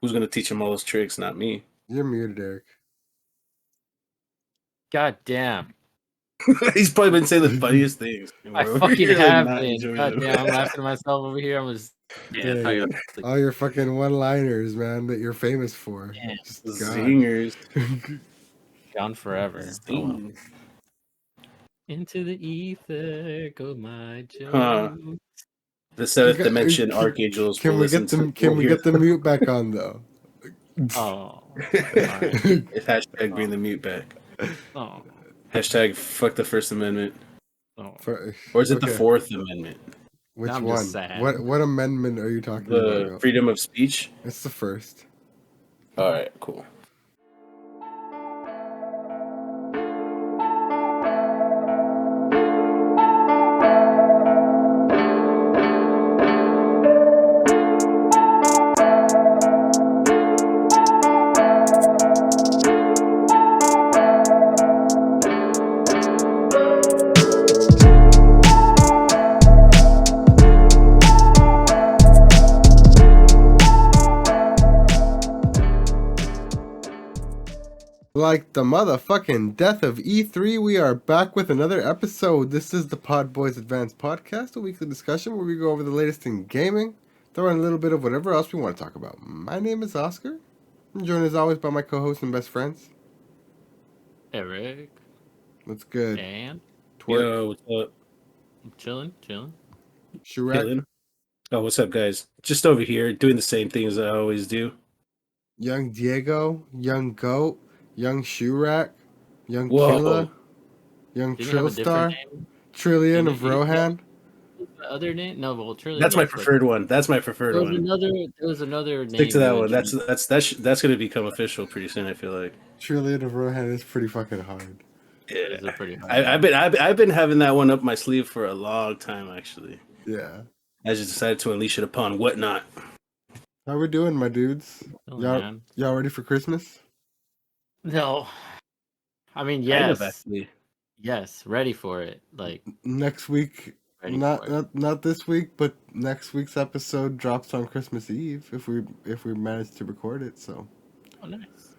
Who's gonna teach him all those tricks? Not me. You're muted, Eric. God damn. He's probably been saying the funniest things. I fucking have been. God damn, I'm laughing at myself over here. I'm just all your fucking one-liners, man, that you're famous for. Yeah. Just Zingers. Gone forever. Zing. Oh, well. Into the ether go my joke. The seventh dimension archangels. Can we get the mute back on though? Oh. If hashtag bring the mute back. Oh. Hashtag fuck the First Amendment. Oh. Or is it the Fourth Amendment? Which one? What amendment are you talking about? The freedom of speech? It's the first. Alright, cool. Like the motherfucking death of E3, we are back with another episode. This is the PodBoyz Advanced Podcast, a weekly discussion where we go over the latest in gaming, throw in a little bit of whatever else we want to talk about. My name is Oscar. I'm joined as always by my co-hosts and best friends. Eric. What's good? And Twerk. Yo, what's up? I'm chilling. Shrek. Oh, what's up, guys? Just over here doing the same thing as I always do. Young Diego, Young Goat, Young Shurak, Young Killa, Young Trillstar, Trillion of Rohan. The other name? No, well, Trillion. That's my preferred one. That's my preferred one. There was another name. Stick to that one. That's going to become official pretty soon. I feel like Trillion of Rohan is pretty fucking hard. Yeah, pretty hard. I've been having that one up my sleeve for a long time, actually. Yeah. I just decided to unleash it upon whatnot. How we doing, my dudes? Y'all ready for Christmas? No. I mean, yes. Kind of, actually. Yes, ready for it. Like next week. Not this week, but next week's episode drops on Christmas Eve if we manage to record it. So. Oh, nice.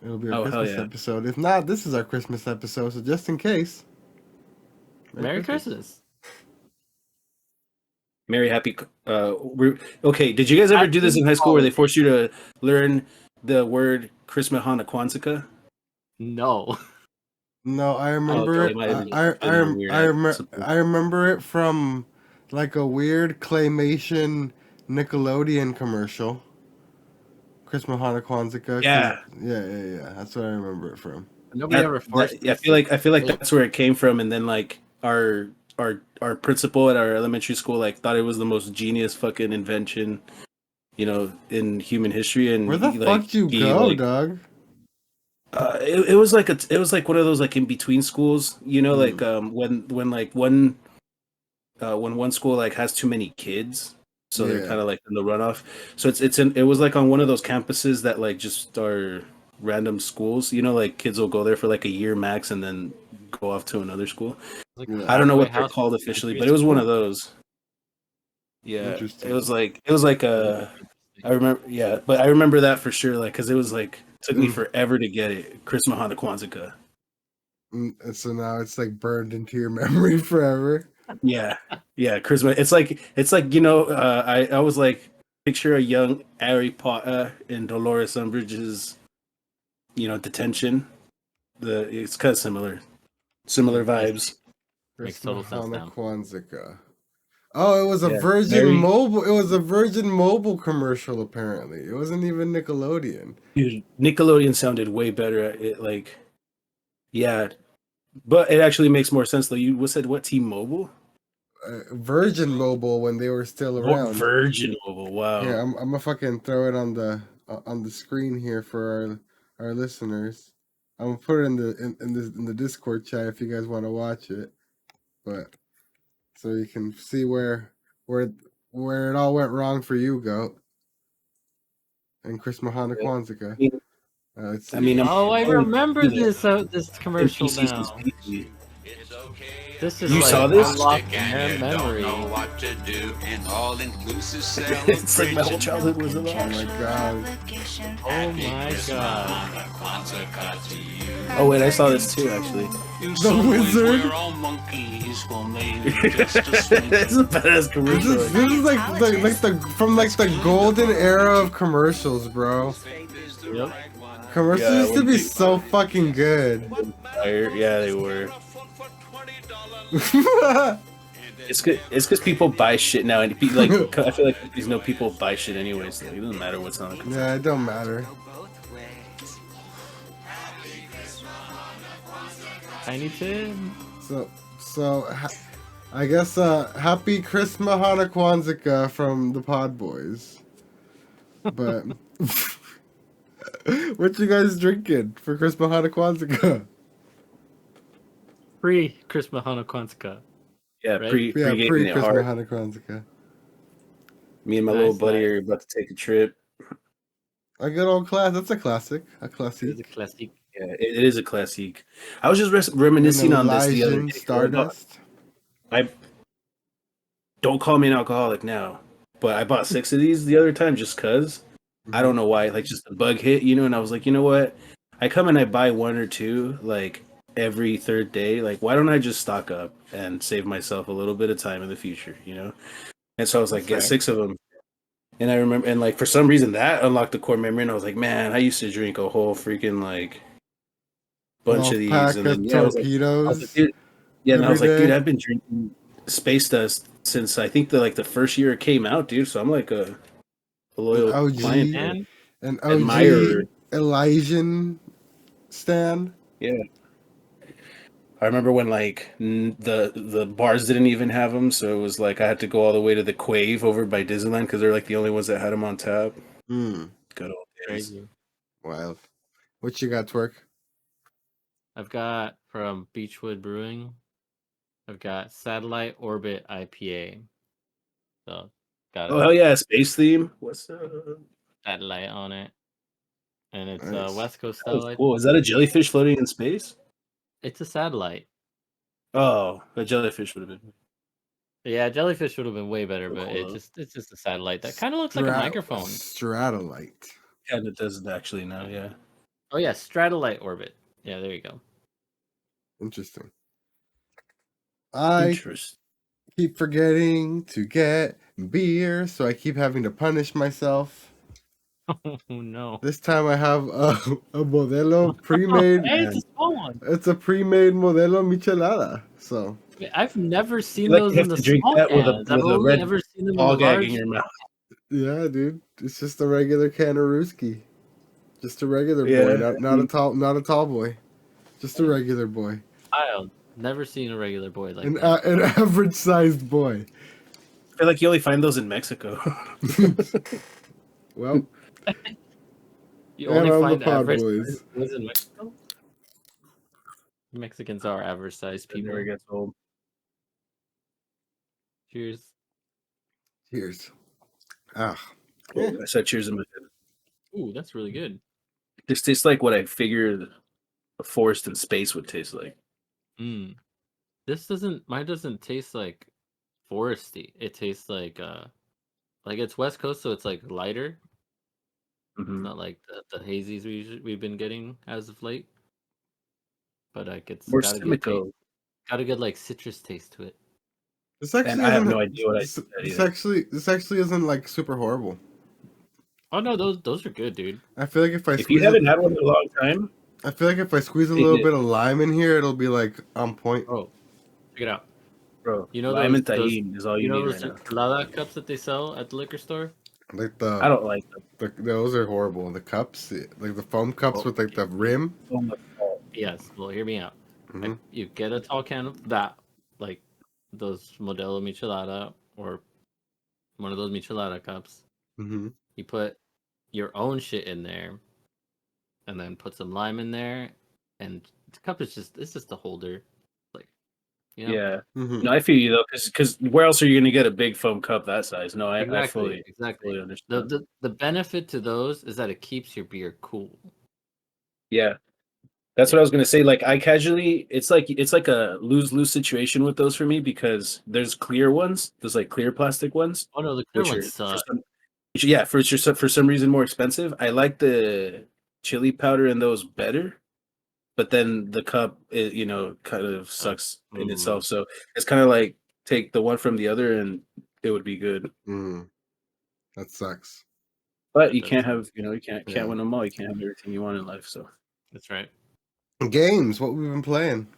It'll be a Christmas episode. If not, this is our Christmas episode. So just in case. Merry Christmas. Merry happy. Okay. Did you guys ever do this in high school where they forced you to learn the word Chrismahanukwanzakah? No. No, I remember it. I remember it from like a weird claymation Nickelodeon commercial. Chrismahanukwanzakah. Yeah. Yeah. That's what I remember it from. Nobody ever forced. I feel like that's where it came from, and then like our principal at our elementary school like thought it was the most genius fucking invention, in human history. And where the fuck you go, dog? It was like one of those like in between schools, like when one school like has too many kids, so they're kind of like in the runoff. So it was like on one of those campuses that like just are random schools, like kids will go there for like a year max and then go off to another school. I don't know what they're called officially, but it was one of those. Yeah, it was like I remember. Yeah, but I remember that for sure, like because it was like. Took me forever to get it. Chrismahanukwanzakah. So now it's like burned into your memory forever. Yeah. Christmas. It's like I was like picture a young Harry Potter in Dolores Umbridge's detention. It's kind of similar vibes. Makes total sense now. Oh, it was a Virgin Mobile. It was a Virgin Mobile commercial. Apparently, it wasn't even Nickelodeon. Dude, Nickelodeon sounded way better at it. Like, yeah, but it actually makes more sense though. You said what? T-Mobile? Virgin Mobile when they were still around. Virgin Mobile. Wow. Yeah, I'm gonna fucking throw it on the screen here for our listeners. I'm gonna put it in the Discord chat if you guys want to watch it, but. So you can see where it all went wrong for you, Goat. And Chrismahanukwanzakah. I remember this commercial now. It's okay This is You like saw this? unlocked memory. It's like my whole childhood was a Oh my god. Oh my god. Oh wait, I saw this too actually. The Wizard. It's a badass commercial. This is like the from like the golden era of commercials, bro. Yep. Commercials Yeah, used to when be people- so fucking good. Yeah, they were. It's good. It's because people buy shit now, and like I feel like these people buy shit anyways. So it doesn't matter what's on the commercial. Yeah, it don't matter. Tiny Tim. I guess happy Chrismahanukwanzakah from the PodBoyz. But what you guys drinking for Chrismahanukwanzakah? Free Chrismahanukwanzakah. Yeah, Right? pre Yeah, getting it hard. Chrismahanukwanzakah. Me and my Nice, little buddy nice. are about to take a trip. A good old class. That's a classic. A This is classic. a classic. Yeah, it is a classic. I was just reminiscing on this the other Elysian day. Stardust. I don't call me an alcoholic now, but I bought 6 of these the other time just cause. I don't know why, like just the bug hit, and I was like, you know what? I come and I buy 1 or 2 like every third day. Like, why don't I just stock up and save myself a little bit of time in the future, And so I was like, get 6 of them. And I remember, and like for some reason that unlocked the core memory, and I was like, man, I used to drink a whole freaking like bunch of these, Pack and of then I was like, torpedoes. dude, and I was like, every dude, day. I've been drinking Space Dust since I think the first year it came out, dude. So I'm like a loyal OG. client, Man, An OG admirer. Elysian stan. Yeah. I remember when like the bars didn't even have them, so it was like I had to go all the way to the Quave over by Disneyland because they're like the only ones that had them on tap. Good old days. crazy. Wild. What you got, Twerk? I've got from Beechwood Brewing. I've got Satellite Orbit IPA. So got Oh a hell yeah, space theme. What's up? satellite on it, and it's Nice. West Coast That was style. cool. Is that a jellyfish floating in space? It's a satellite. Oh, a jellyfish would have been. Yeah, jellyfish would have been way better, but Cool. it's just a satellite that kind of looks like a microphone. Stratolite. Yeah, it does actually now. Yeah. Oh yeah, Stratolite Orbit. Yeah, there you go. Interesting. I Interesting. keep forgetting to get beer, so I keep having to punish myself. Oh no. This time I have a Modelo pre-made. Hey, it's a small one. It's a pre-made Modelo Michelada. So I've never seen Like those you in have the to drink small that with a cans. I've only red ever seen them in ball the gag large. in your mouth. yeah, dude, it's just a regular can of Ruski. Just a regular Yeah. boy, not a tall boy. Just a regular boy. I've never seen a regular boy like An that. an average sized boy. I feel like you only find those in Mexico. Well, You and only on find the average PodBoyz. sized boys in Mexico. Mexicans are average sized It people. never gets old. Cheers. Cheers. Ah, Oh, I said cheers in my head. Ooh, that's really good. This tastes like what I figured a forest in space would taste like. Mm. Mine doesn't taste like foresty. It tastes like it's West Coast, so it's like lighter. Mhm. Not like the hazies we've been getting as of late. But like it's More got a good Simcoe. taste. Got a good like citrus taste to it. this actually And I have isn't- no idea what I this, said this either. this actually isn't like super horrible. Oh no, those are good, dude. I feel like if I If you squeeze haven't had one in a long time, I feel like if I squeeze a They little did. bit of lime in here, it'll be like on point. Oh, check it out. bro, You know lime and those tahini is all you you know need those right now. enchilada cups that they sell at the liquor store? Like I don't like them. those are horrible. The cups, like the foam cups Oh, with like the rim. So much salt. Yes. Well, hear me out. Mhm. You get a tall can of that, like those Modelo Michelada or one of those Michelada cups. Mhm. You put your own shit in there, and then put some lime in there, and the cup is just a holder, like Yeah. Mhm. No, I feel you though, because where else are you gonna get a big foam cup that size? No, I Exactly. fully understand. The benefit to those is that it keeps your beer cool. Yeah, That's what I was gonna say. Like I casually, it's like a lose-lose situation with those for me because there's clear ones, there's like clear plastic ones, Oh no, the clear which ones are suck. for some reason more expensive. I like the chili powder in those better, but then the cup, kind of sucks in itself. So it's kind of like take the one from the other, and it would be good. That sucks. But That you does can't suck. have, you can't Yeah. win them all. You can't have everything you want in life. So That's right. Games, what we've been playing.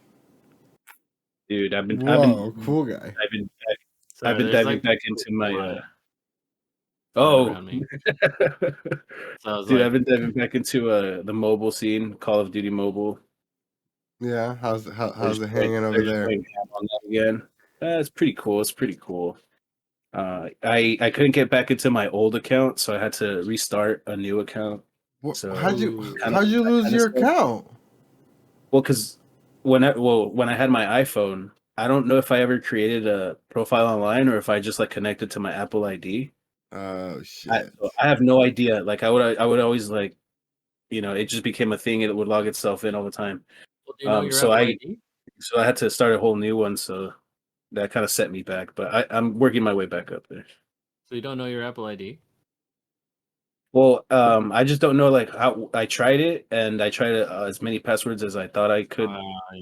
dude, Whoa, cool guy. I've been There's diving like back into my flying oh around me. So I was dude, like, I've been diving back into the mobile scene, Call of Duty Mobile. Yeah, how's They're it just hanging over they're just there? going ham on that again. It's pretty cool. It's pretty cool. I couldn't get back into my old account, so I had to restart a new account. So How'd you I lose kinda your suck. account? Well, because when I had my iPhone, I don't know if I ever created a profile online or if I just like connected to my Apple ID. Oh shit. I have no idea. Like I would always like, it just became a thing. It would log itself in all the time. well, do you know your So Apple ID? I had to start a whole new one. So that kind of set me back. But I'm working my way back up there. So you don't know your Apple ID? Well, I just don't know like how I tried it, and I tried as many passwords as I thought I could,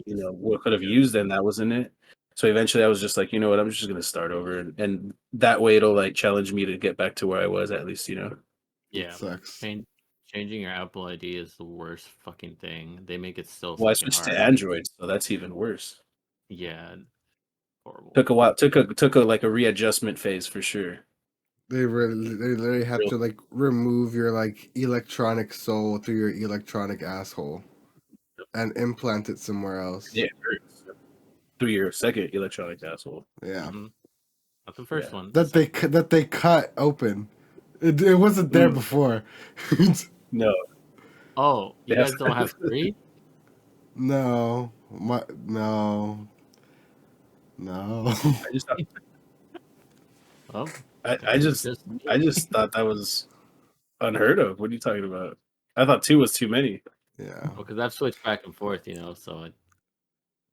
what could have used, and that wasn't it. So eventually, I was just like, you know what, I'm just gonna start over, and that way it'll like challenge me to get back to where I was at least. Yeah. Sucks. Changing your Apple ID is the worst fucking thing. They make it so Well, I fucking switched hard. to Android, so that's even worse. Yeah. Horrible. Took a while. Took a like a readjustment phase for sure. They literally have to like remove your like electronic soul through your electronic asshole and implant it somewhere else. Yeah, it hurts. Through your second electronic asshole. Yeah. Not the first one. That they cut open. It wasn't there before. No. Oh, you guys don't have 3? No. I just thought, Oh, I just thought that was unheard of. What are you talking about? I thought 2 was too many. Yeah. because I've switched back and forth, so that's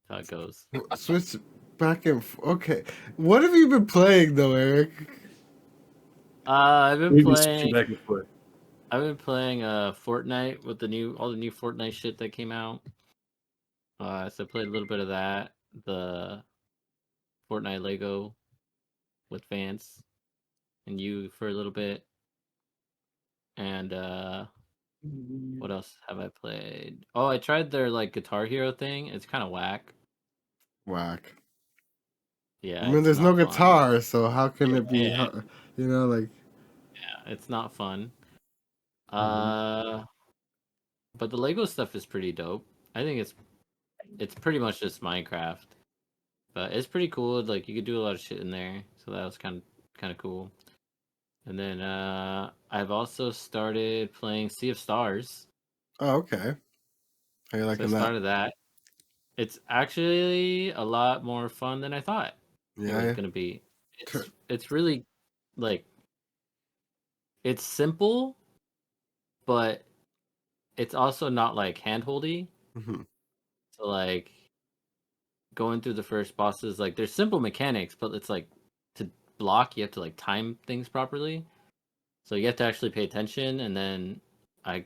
how it goes. Switch back and okay. What have you been playing though, Eric? I've been We've been switching playing. back and forth. I've been playing Fortnite with all the new Fortnite shit that came out. So I played a little bit of that. The Fortnite Lego with Vance and you for a little bit. And what else have I played? Oh, I tried their like Guitar Hero thing. It's kind of whack. Whack. Yeah, I mean, there's no guitar, so how can it be? Yeah. Like. Yeah, it's not fun. Mm-hmm. But the Lego stuff is pretty dope. I think it's pretty much just Minecraft, but it's pretty cool. Like you could do a lot of shit in there, so that was kind of cool. And then I've also started playing Sea of Stars. Oh, okay. How you liking So I that? started that. It's actually a lot more fun than I thought it was gonna be. It's really like it's simple, but it's also not like handholdy. Mm-hmm. So like going through the first bosses, like there's simple mechanics, but it's like to block you have to like time things properly. So you have to actually pay attention. And then I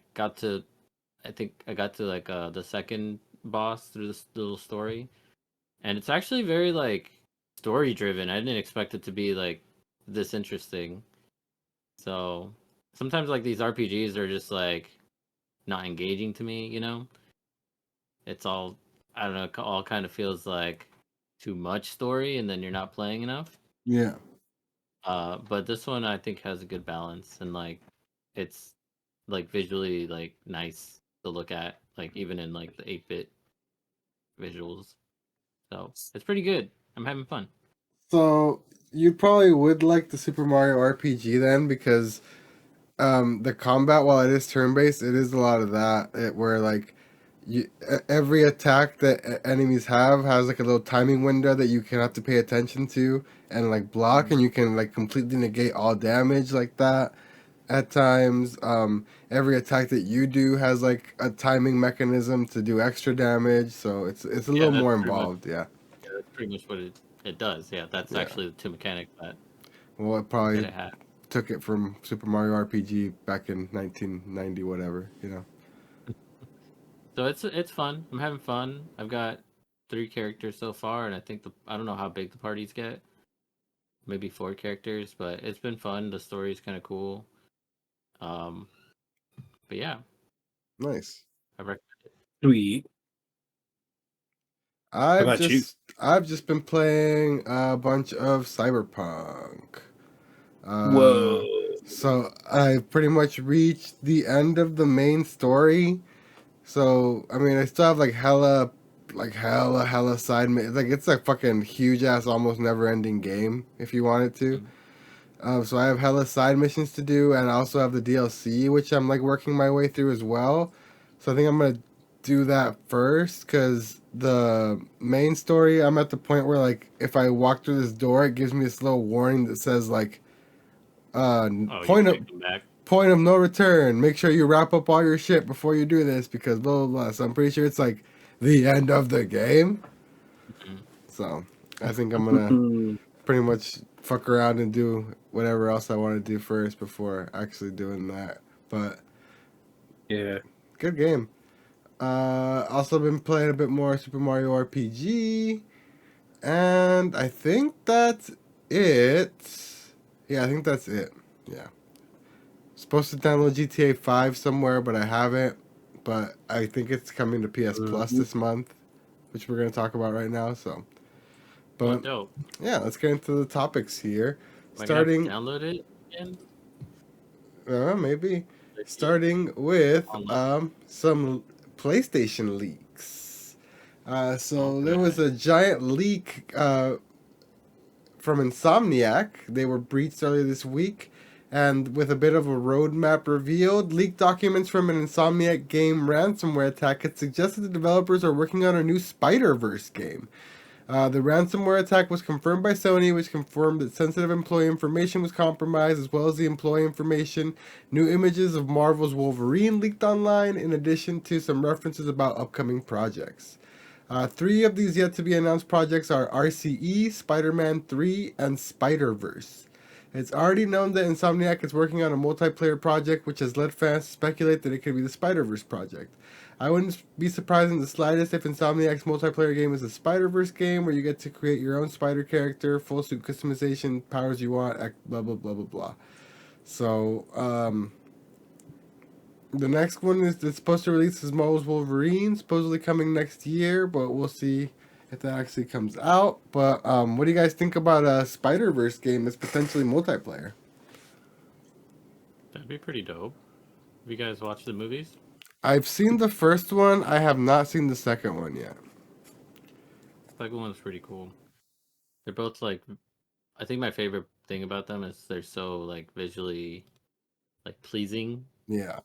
think I got to like the second boss through this little story, and it's actually very like story driven. I didn't expect it to be like this interesting. So sometimes like these RPGs are just like not engaging to me. It's all, I don't know, all kind of feels like too much story, and then you're not playing enough. Yeah. But this one I think has a good balance, and like it's like visually like nice to look at, like even in like the 8-bit visuals. So it's pretty good. I'm having fun. So you probably would like the Super Mario RPG then, because the combat, while it is turn based, it is a lot of that. Where like every attack that enemies have has like a little timing window that you can have to pay attention to and like block, and you can like completely negate all damage like that. at times. Every attack that you do has like a timing mechanism to do extra damage, so it's a little more involved. Yeah, that's pretty much what it does. Yeah, that's Yeah. actually the two mechanics that Well, it probably it had. took it from Super Mario RPG back in 1990, whatever, So it's fun. I'm having fun. I've got 3 characters so far, and I don't know how big the parties get. Maybe 4 characters, but it's been fun. The story's kind of cool. But yeah, Nice. I recommend it. Sweet. How about you? I've just been playing a bunch of Cyberpunk. Whoa. So I pretty much reached the end of the main story. So I mean, I still have like hella side. Like it's a fucking huge ass, almost never ending game if you wanted to. So I have hella side missions to do, and I also have the DLC, which I'm like working my way through as well. So I think I'm gonna do that first, because the main story, I'm at the point where like if I walk through this door, it gives me this little warning that says like, Oh, you point of can't come back. point of no return. Make sure you wrap up all your shit before you do this, because blah blah blah. So I'm pretty sure it's like the end of the game. Mhm. So I think I'm gonna pretty much fuck around and do whatever else I want to do first before actually doing that. But Yeah. good game. Also been playing a bit more Super Mario RPG, and I think that's it. Yeah, I think that's it. Yeah. Supposed to download GTA 5 somewhere, but I haven't. But I think it's coming to PS Plus this month, which we're gonna talk about right now. So, Oh, but dope. yeah, let's get into the topics here. Am I gonna have to Starting, download it again? maybe Let's see. starting with Online. some PlayStation leaks. So there was Okay. a giant leak from Insomniac. They were breached earlier this week, and with a bit of a roadmap revealed, leaked documents from an Insomniac game ransomware attack had suggested the developers are working on a new Spider-Verse game. The ransomware attack was confirmed by Sony, which confirmed that sensitive employee information was compromised, as well as the employee information. New images of Marvel's Wolverine leaked online, in addition to some references about upcoming projects. 3 of these yet to be announced projects are RCE, Spider Man 3, and Spider Verse. It's already known that Insomniac is working on a multiplayer project, which has led fans to speculate that it could be the Spider Verse project. I wouldn't be surprised in the slightest if Insomniac's multiplayer game is a Spider-Verse game where you get to create your own spider character, full suit customization, powers you want, blah blah blah blah blah. So, the next one is that's supposed to release is Marvel's Wolverine, supposedly coming next year, but we'll see if that actually comes out. But what do you guys think about a Spider-Verse game that's potentially multiplayer? That'd be pretty dope. Have you guys watched the movies? I've seen the first one. I have not seen the second one yet. The second one's pretty cool. They're both like, I think my favorite thing about them is they're so like visually like pleasing, Yeah.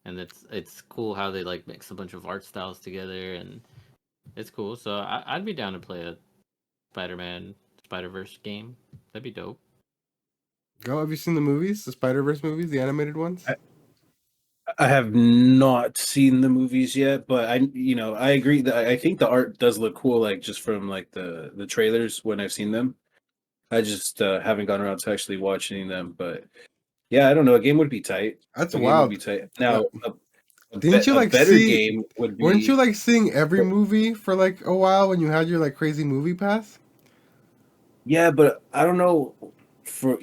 and it's cool how they like mix a bunch of art styles together, and it's cool. So I'd be down to play a Spider-Man Spider-Verse game. That'd be dope. Go. Have you seen the movies, the Spider-Verse movies, the animated ones? I have not seen the movies yet, but I agree that I think the art does look cool, like just from like the trailers when I've seen them. I just haven't gone around to actually watching them, but yeah, I don't know. A game would be tight. That's A game would be wild. tight. Now, Didn't you a like better see? game would Weren't you be. like seeing every movie for like a while when you had your like crazy movie pass? Yeah, but I don't know for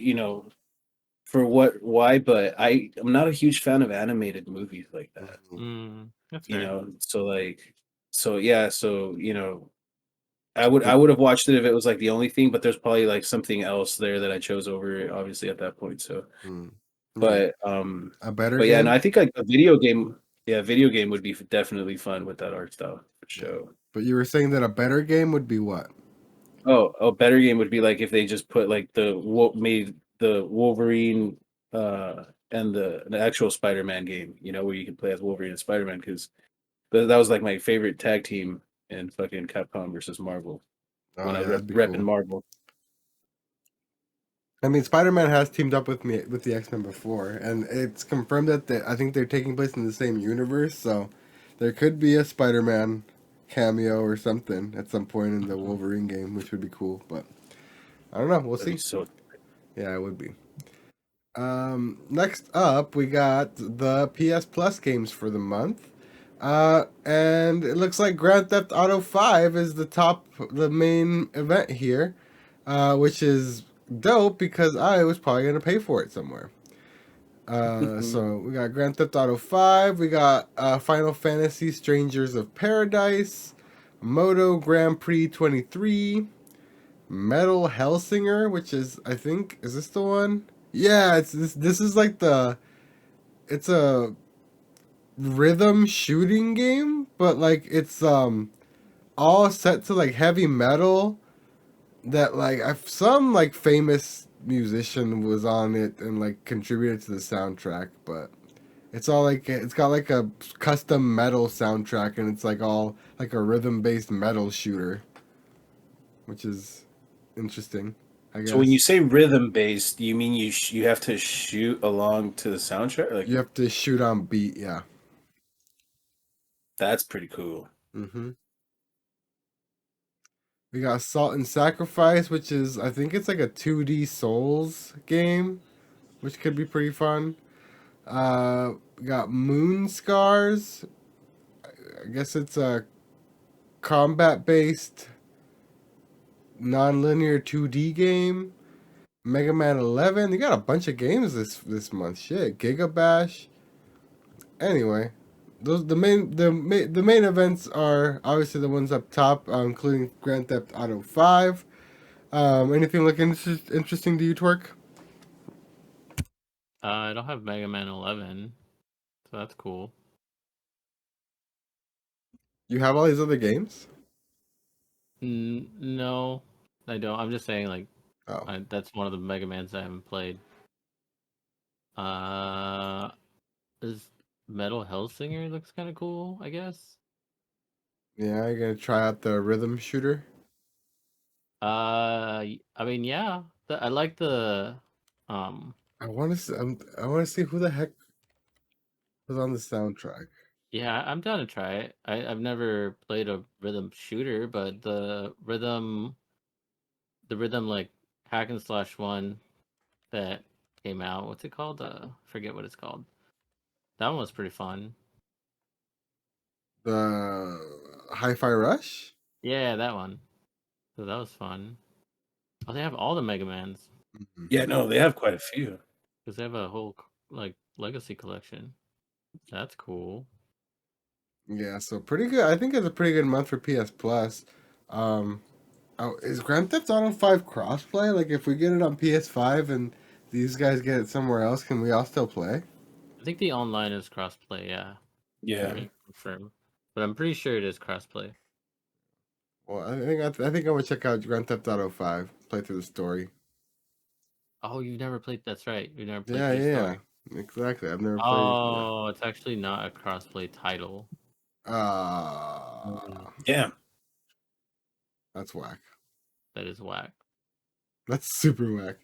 why, but I'm not a huge fan of animated movies like that. That's fair. I would have watched it if it was like the only thing, but there's probably like something else there that I chose over it, obviously at that point. So, Mm. but A better but yeah, no, game. I think like a video game, yeah, video game would be definitely fun with that art style for sure. But you were saying that a better game would be what? Oh, a better game would be like if they just put like made the Wolverine and the actual Spider-Man game, where you can play as Wolverine and Spider-Man, because that was like my favorite tag team in fucking Capcom versus Marvel Oh when I yeah, was that'd be repping cool. Marvel. I mean, Spider-Man has teamed up with the X-Men before, and it's confirmed that I think they're taking place in the same universe, so there could be a Spider-Man cameo or something at some point in the Wolverine game, which would be cool. But I don't know. We'll That'd be see. so. Yeah, it would be. Next up, we got the PS Plus games for the month. And it looks like Grand Theft Auto 5 is the main event here, which is dope because I was probably going to pay for it somewhere. So we got Grand Theft Auto 5, we got Final Fantasy Strangers of Paradise, Moto Grand Prix 23, Metal Hellsinger, which is, I think, is this the one? Yeah, it's this is like it's a rhythm shooting game, but like it's all set to like heavy metal that like some like famous musician was on it and like contributed to the soundtrack, but it's all like it's got like a custom metal soundtrack and it's like all like a rhythm based metal shooter, which is interesting, I guess. So when you say rhythm based, you mean you have to shoot along to the soundtrack? Like You have to shoot on beat, yeah. that's pretty cool. Mm-hmm. We got Salt and Sacrifice, which is I think it's like a 2D Souls game, which could be pretty fun. We got Moon Scars. I guess it's a combat based non-linear 2D game. Mega Man 11. You got a bunch of games this month. Shit, Giga Bash. Anyway, those the main events are obviously the ones up top, including Grand Theft Auto 5. Anything looking interesting to you, Twerk? I don't have Mega Man 11, so that's cool. You have all these other games? No, I don't. I'm just saying, like, Oh, that's one of the Mega Mans I haven't played. Is Metal Hellsinger looks kind of cool, I guess. yeah. You're gonna try out the rhythm shooter. I mean, yeah, I like the, um, I want to. I want to see who the heck was on the soundtrack. yeah, I'm down to try it. I've never played a rhythm shooter, but the rhythm like hack and slash one that came out. What's it called? Forget what it's called. That one was pretty fun. The Hi-Fi Rush. Yeah, that one. So that was fun. Oh, they have all the Mega Mans Mhm. Yeah, no, they have quite a few. because they have a whole like legacy collection. That's cool. Yeah, so pretty good. I think it's a pretty good month for PS Plus. Um, is Grand Theft Auto 5 crossplay? Like, if we get it on PS5 and these guys get it somewhere else, can we all still play? I think the online is crossplay. Yeah, Yeah. let me confirm, but I'm pretty sure it is crossplay. Well, I think I'm gonna check out Grand Theft Auto 5. Play through the story. Oh, you've never played. That's right. You've never played Yeah, through the yeah, story. exactly. I've never played. Yeah. Oh, it's actually not a crossplay title. Yeah. That's whack. That is whack. That's super whack.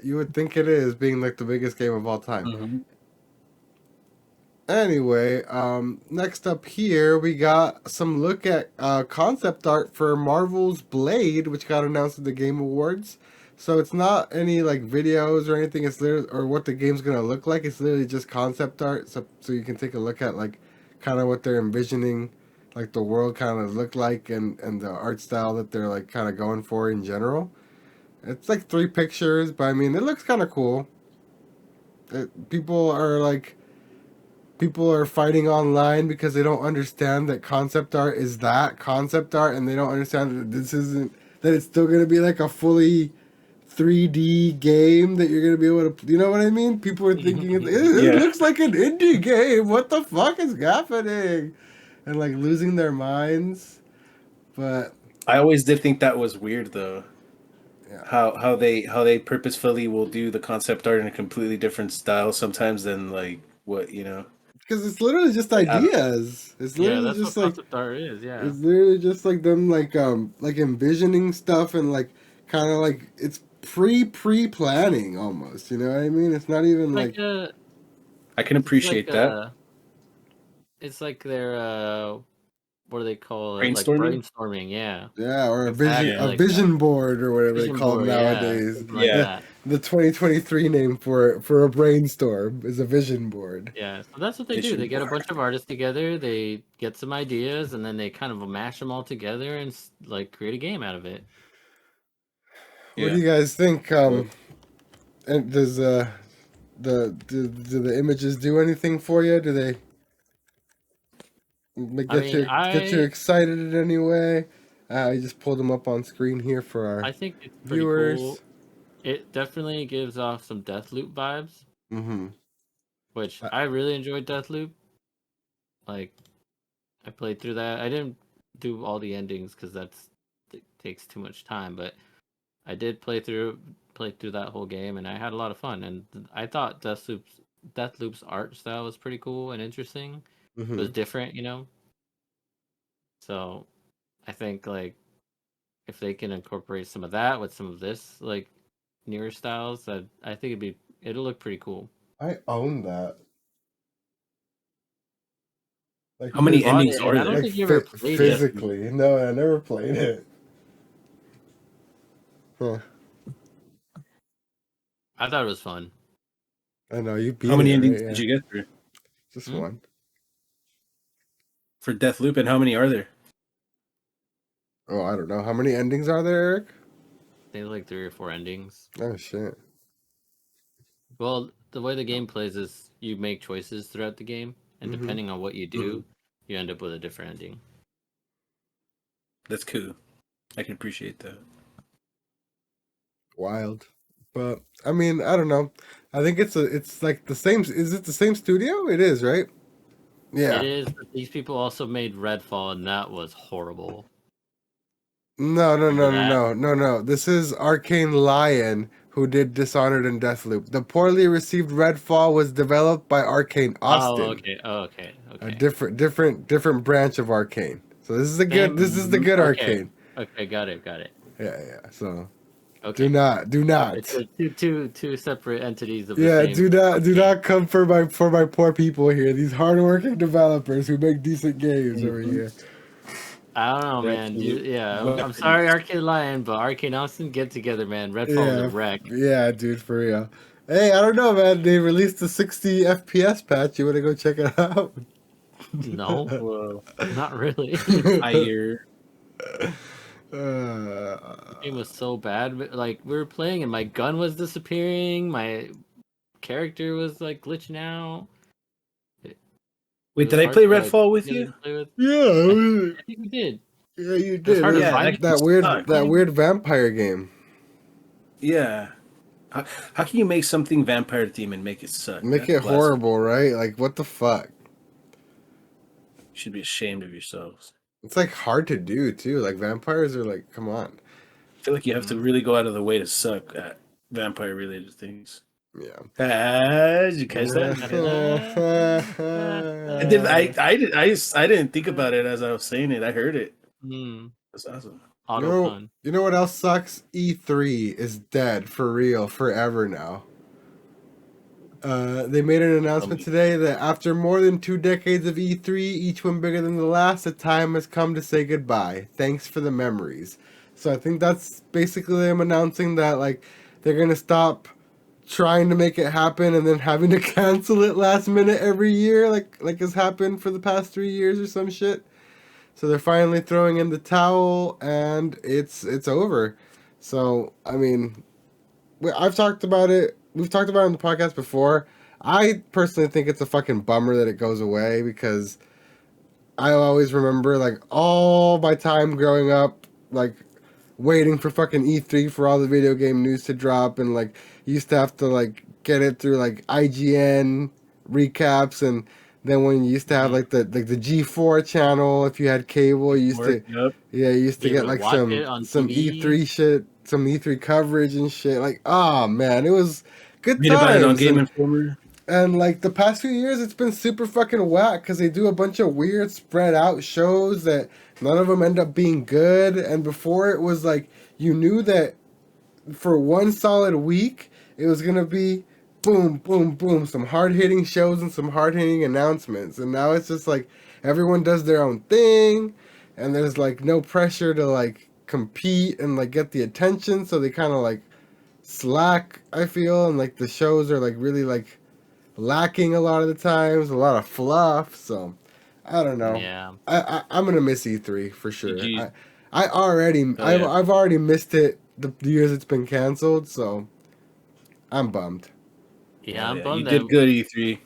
You would think it is, being like the biggest game of all time. Mm-hmm. Anyway, next up here we got some look at concept art for Marvel's Blade, which got announced at the Game Awards. So it's not any like videos or anything. It's literally, or what the game's gonna look like. It's literally just concept art. So you can take a look at like kind of what they're envisioning, like the world kind of look like, and the art style that they're like kind of going for in general. It's like 3 pictures, but I mean it looks kind of cool. People are fighting online because they don't understand that concept art is that concept art, and they don't understand that this isn't, that it's still going to be like a fully 3D game that you're going to be able to, you know what I mean? People are thinking it Yeah. looks like an indie game. What the fuck is happening? And like losing their minds. But I always did think that was weird though. yeah. How they purposefully will do the concept art in a completely different style sometimes than like what, you know. Because it's literally just ideas. It's Yeah, literally that's just what like concept art is. Yeah. it's literally just like them like envisioning stuff and like kind of like it's pre-planning almost. You know what I mean? It's not even like I can appreciate that. It's like their what do they call it? Like Brainstorming? brainstorming, yeah. Yeah, or Exactly, a like vision that. board or whatever Vision they call board, them yeah, nowadays. something like Yeah. that. The 2023 name for a brainstorm is a vision board. Yeah, so that's what they do. Vision They get a board. bunch of artists together, they get some ideas, and then they kind of mash them all together and like create a game out of it. What do you guys think? Cool. And does do the images do anything for you? Do they get you excited in any way? I just pulled them up on screen here for our I think it's pretty viewers. cool. It definitely gives off some Deathloop vibes, which I really enjoyed Deathloop. Like, I played through that. I didn't do all the endings because it takes too much time, but I did play through that whole game, and I had a lot of fun. And I thought Deathloop's art style was pretty cool and interesting. It was different, you know. So, I think like if they can incorporate some of that with some of this like newer styles, I think it'll look pretty cool. I own that. Like, how many endings are there? I don't think you ever played physically. it. No, I never played it. Huh. I thought it was fun. I know you beat. How many it, endings right? did you get through? Just one. For Deathloop, and how many are there? Oh, I don't know. How many endings are there, Eric? I think like 3 or 4 endings. Oh shit. Well, the way the game plays is you make choices throughout the game, and depending on what you do, you end up with a different ending. That's cool. I can appreciate that. Wild. But I mean, I don't know. I think it's like the same. Is it the same studio? It is, right? Yeah. It is. But these people also made Redfall, and that was horrible. No. This is Arcane Lion, who did Dishonored and Deathloop. The poorly received Redfall was developed by Arcane Austin. Oh, okay. A different branch of Arcane. So this is the good Arcane. Okay, got it. Yeah. So okay. do not. It's two separate entities of yeah, the same. do not come for my poor people here. These hardworking developers who make decent games over here. I don't know, man. I'm sorry, Arcane Lion, but Arcane Austin, get together, man. Redfall is a wreck. Yeah, dude, for real. Hey, I don't know, man. They released the 60 FPS patch. You want to go check it out? No, not really. I hear. The game was so bad. But, like, we were playing and my gun was disappearing. My character was like glitching out. Wait, did I play Redfall with you? Yeah, I think we did. Yeah, you did. That weird vampire game. Yeah. How can you make something vampire theme and make it suck? Make it horrible, right? Like, what the fuck? You should be ashamed of yourselves. It's like hard to do too. Like vampires are like, come on. I feel like you have to really go out of the way to suck at vampire related things. Yeah. Did you catch that? I didn't think about it as I was saying it. I heard it. That's awesome. You know what else sucks? E3 is dead for real forever now. They made an announcement today that after more than 2 decades of E3, each one bigger than the last, the time has come to say goodbye. Thanks for the memories. So I think that's basically them announcing that like they're gonna stop trying to make it happen and then having to cancel it last minute every year, like has happened for the past 3 years or some shit. So they're finally throwing in the towel, and it's over. So I mean, I've talked about it. We've talked about it on the podcast before. I personally think it's a fucking bummer that it goes away because I always remember like all my time growing up, like waiting for fucking E3 for all the video game news to drop, and like used to have to like get it through like IGN recaps, and then when you used to have like the G4 channel, if you had cable, you used to get like some E3 shit, some E3 coverage and shit. Like, oh man, it was good times. Read about it on Game Informer. And like the past few years, it's been super fucking whack because they do a bunch of weird spread out shows that none of them end up being good. And before it was like you knew that for one solid week, it was gonna be boom, boom, boom, some hard hitting shows and some hard hitting announcements, and now it's just like everyone does their own thing, and there's like no pressure to like compete and like get the attention, so they kind of like slack. I feel, and like the shows are like really like lacking a lot of the times, a lot of fluff. So I don't know. Yeah. I'm gonna miss E3 for sure. Did you? I already Oh, yeah. I've already missed it the years it's been canceled, so I'm bummed. Yeah, Oh, I'm yeah. bummed You that did good, E3.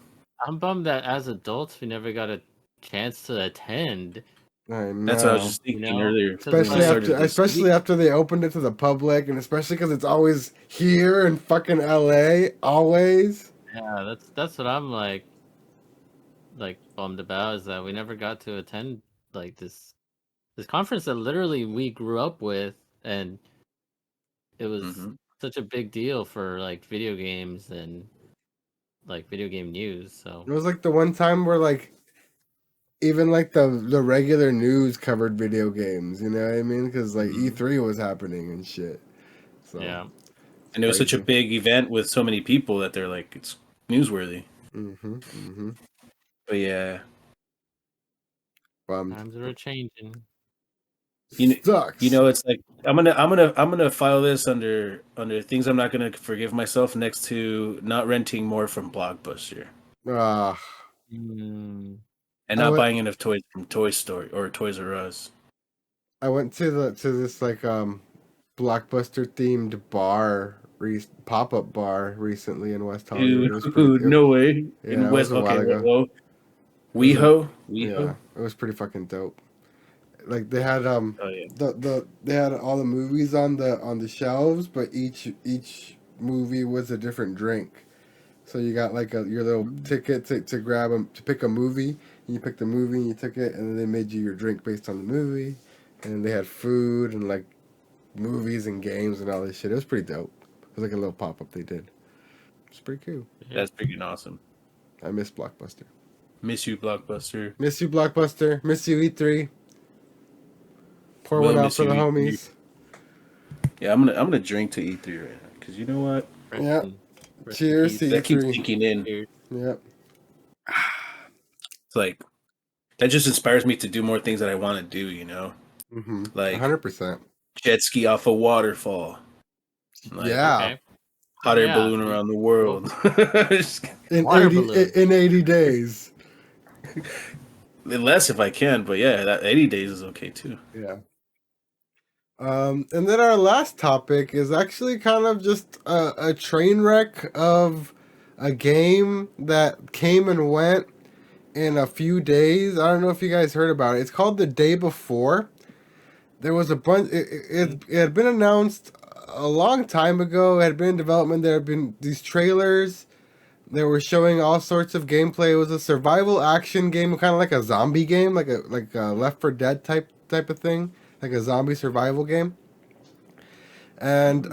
I'm bummed that as adults we never got a chance to attend. I That's what I was know. just You thinking know? earlier. 'Cause, when we Especially like, started after this. especially after they opened it to the public, and especially because it's always here in fucking LA, always. yeah, that's what I'm like bummed about, is that we never got to attend like this conference that literally we grew up with, and it was Mhm. such a big deal for like video games and like video game news. So It was like the one time where like even like the regular news covered video games, you know what I mean? Because like Mhm. E3 was happening and shit. So yeah, And it was such a crazy. big event with so many people that they're like, it's newsworthy. Mm-hmm. But yeah, Bummed. times are changing. Sucks. it's like I'm gonna file this under things I'm not gonna forgive myself next to not renting more from Blockbuster Ah, Mm, and I not went. buying enough toys from Toy Story or Toys R Us. I went to this like blockbuster themed pop up bar recently in West Hollywood. Dude, It was pretty. no way. Yeah, In it was West, a okay, while ago. whoa, It was a WeHo. it was pretty fucking dope. Like they had Oh yeah. they had all the movies on the shelves, but each movie was a different drink. So you got like your little ticket to grab to pick a movie, and you picked the movie and you took it, and then they made you your drink based on the movie, and they had food and like movies and games and all this shit. It was pretty dope. It was like a little pop up they did. It's pretty cool. yeah. That's freaking awesome. I miss Blockbuster. Miss you, Blockbuster. Miss you, Blockbuster. Miss you, E3. Pour Will one out miss for you, the E3. homies. Yeah, I'm gonna drink to E3 right now because you know what? Yeah. Rest in Cheers peace. to That keeps E3. sinking in. Cheers. Yep. It's like that just inspires me to do more things that I want to do. Mm-hmm. Like 100%. jet ski off a waterfall, like Yeah. Okay. hot air Yeah. balloon around the world. In Water 80 balloon. in 80 days. Less if I can, but yeah, that 80 days is okay too. Yeah. And then our last topic is actually kind of just a train wreck of a game that came and went in a few days. I don't know if you guys heard about it. It's called The Day Before. There was a bunch. It had been announced a long time ago. It had been in development. There had been these trailers. They were showing all sorts of gameplay. It was a survival action game, kind of like a zombie game, like a Left 4 Dead type of thing, like a zombie survival game. And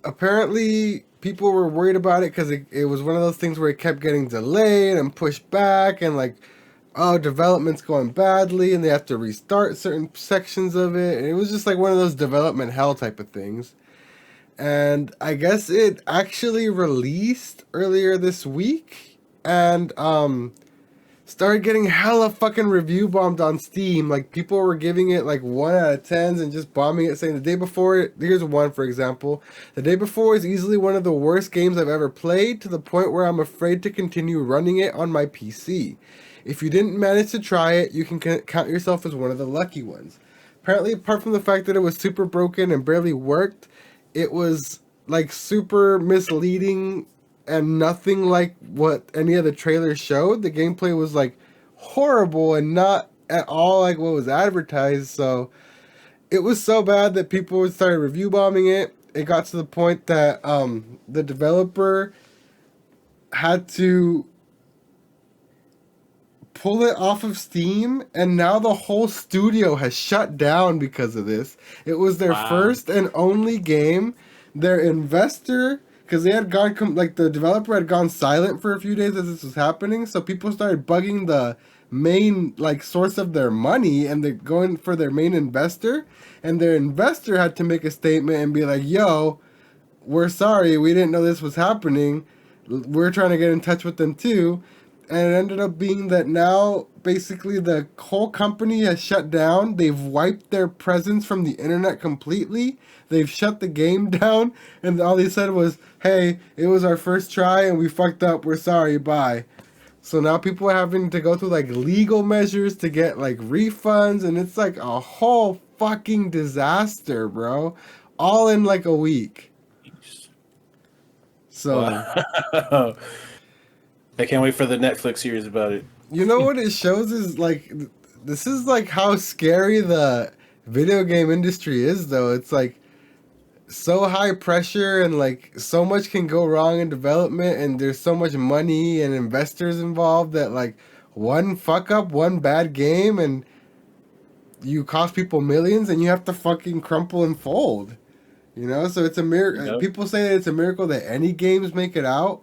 apparently people were worried about it because it was one of those things where it kept getting delayed and pushed back, and like, oh, development's going badly and they have to restart certain sections of it. And it was just like one of those development hell type of things. And I guess it actually released earlier this week, and started getting hella fucking review bombed on Steam. Like people were giving it like 1 out of 10s and just bombing it, saying the day before. Here's one for example. The Day Before is easily one of the worst games I've ever played, to the point where I'm afraid to continue running it on my PC. If you didn't manage to try it, you can count yourself as one of the lucky ones. Apparently, apart from the fact that it was super broken and barely worked, it was like super misleading and nothing like what any of the trailers showed. The gameplay was like horrible and not at all like what was advertised. So it was so bad that people started review bombing it. It got to the point that the developer had to pull it off of Steam, and now the whole studio has shut down because of this. It was their first and only game. Their investor, because they had gone like the developer had gone silent for a few days as this was happening, so people started bugging the main like source of their money, and they're going for their main investor, and their investor had to make a statement and be like, "Yo, we're sorry, we didn't know this was happening. We're trying to get in touch with them too." And it ended up being that now basically the whole company has shut down. They've wiped their presence from the internet completely. They've shut the game down, and all they said was, "Hey, it was our first try and we fucked up. We're sorry. Bye." So now people are having to go through like legal measures to get like refunds, and it's like a whole fucking disaster, bro. All in like a week. So Wow. I can't wait for the Netflix series about it. you know what it shows is like this is like how scary the video game industry is, though. It's like so high pressure, and like so much can go wrong in development, and there's so much money and investors involved that like one fuck up, one bad game, and you cost people millions, and you have to fucking crumple and fold. You know, so it's a miracle. Yep. People say that it's a miracle that any games make it out.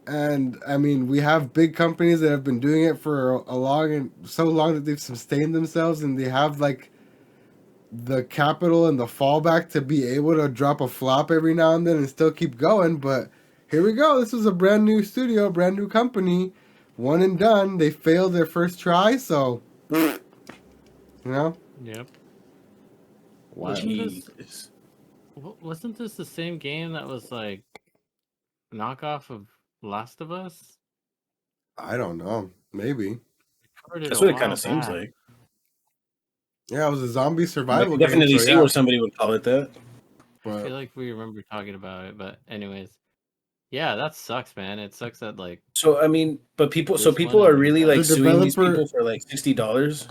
And I mean, we have big companies that have been doing it for a long and so long that they've sustained themselves, and they have like the capital and the fallback to be able to drop a flop every now and then and still keep going. But here we go. This was a brand new studio, brand new company, one and done. They failed their first try, so you know. Yep. Wow. Jesus. Wasn't this the same game that was like knockoff of Last of Us? I don't know. Maybe. That's what it kind of seems like. Yeah, it was a zombie I survival can game. definitely so see yeah. where somebody would call it that. I But feel like we remember talking about it, but anyways, yeah, that sucks, man. It sucks that like So I mean, but people, This people one are and really the like The suing these developer- people for like $60.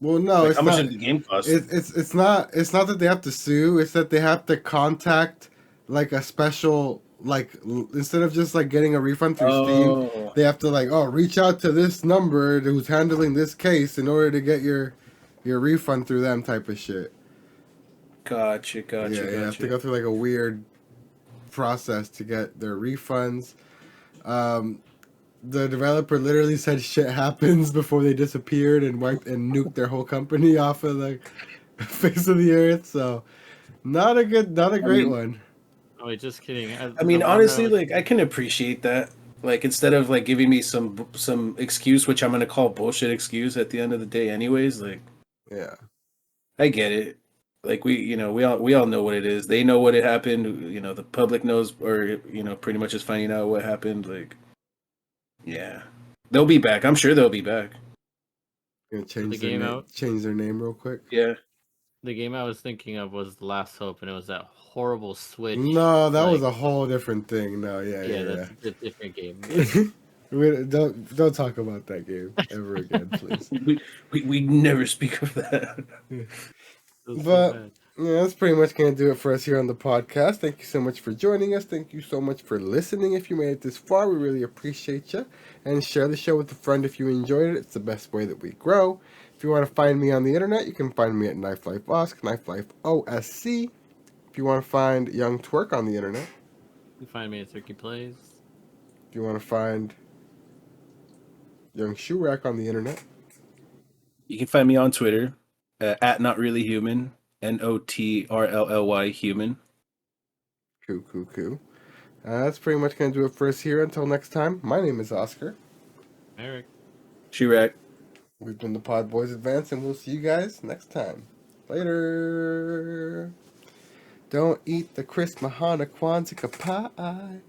well, no, Like, it's how much not. did the game cost? It's not that they have to sue. It's that they have to contact like a special instead of just like getting a refund through Steam, Oh, they have to like reach out to this number who's handling this case in order to get your refund through them type of shit. gotcha. Yeah, you have to go through like a weird process to get their refunds. The developer literally said shit happens before they disappeared and wiped and nuked their whole company off of the face of the earth. So, not a great one. oh wait, just kidding. I mean, the one honestly, that was- like I can appreciate that. Like instead of like giving me some excuse, which I'm gonna call bullshit excuse at the end of the day, anyways. Like Yeah. I get it. Like we all know what it is. They know what it happened. You know, the public knows, or pretty much is finding out what happened. Like, yeah, they'll be back. I'm sure they'll be back. Gonna change the their game name, out? change their name real quick. Yeah. the game I was thinking of was The Last Hope, and it was that horrible Switch. No, that was like- a whole different thing. No, yeah. that's a different game. Don't talk about that game ever again, please. We never speak of that. It was so But- bad. Yeah, that's pretty much going to do it for us here on the podcast. Thank you so much for joining us. Thank you so much for listening. If you made it this far, we really appreciate you. And share the show with a friend if you enjoyed it. It's the best way that we grow. If you want to find me on the internet, you can find me at Knife Life Osc, Knife Life OSC. If you want to find Young Twerk on the internet, You can find me at Turkey Plays. if you want to find Young Shoe Rack on the internet, You can find me on Twitter at Not Really Human, NOTRLLY Human. Cool. That's pretty much going to do it for us here. Until next time, my name is Oscar. Eric. Chirac. We've been the PodBoyz Advance, and we'll see you guys next time. Later. Don't eat the Chrismahanukwanzakah pie.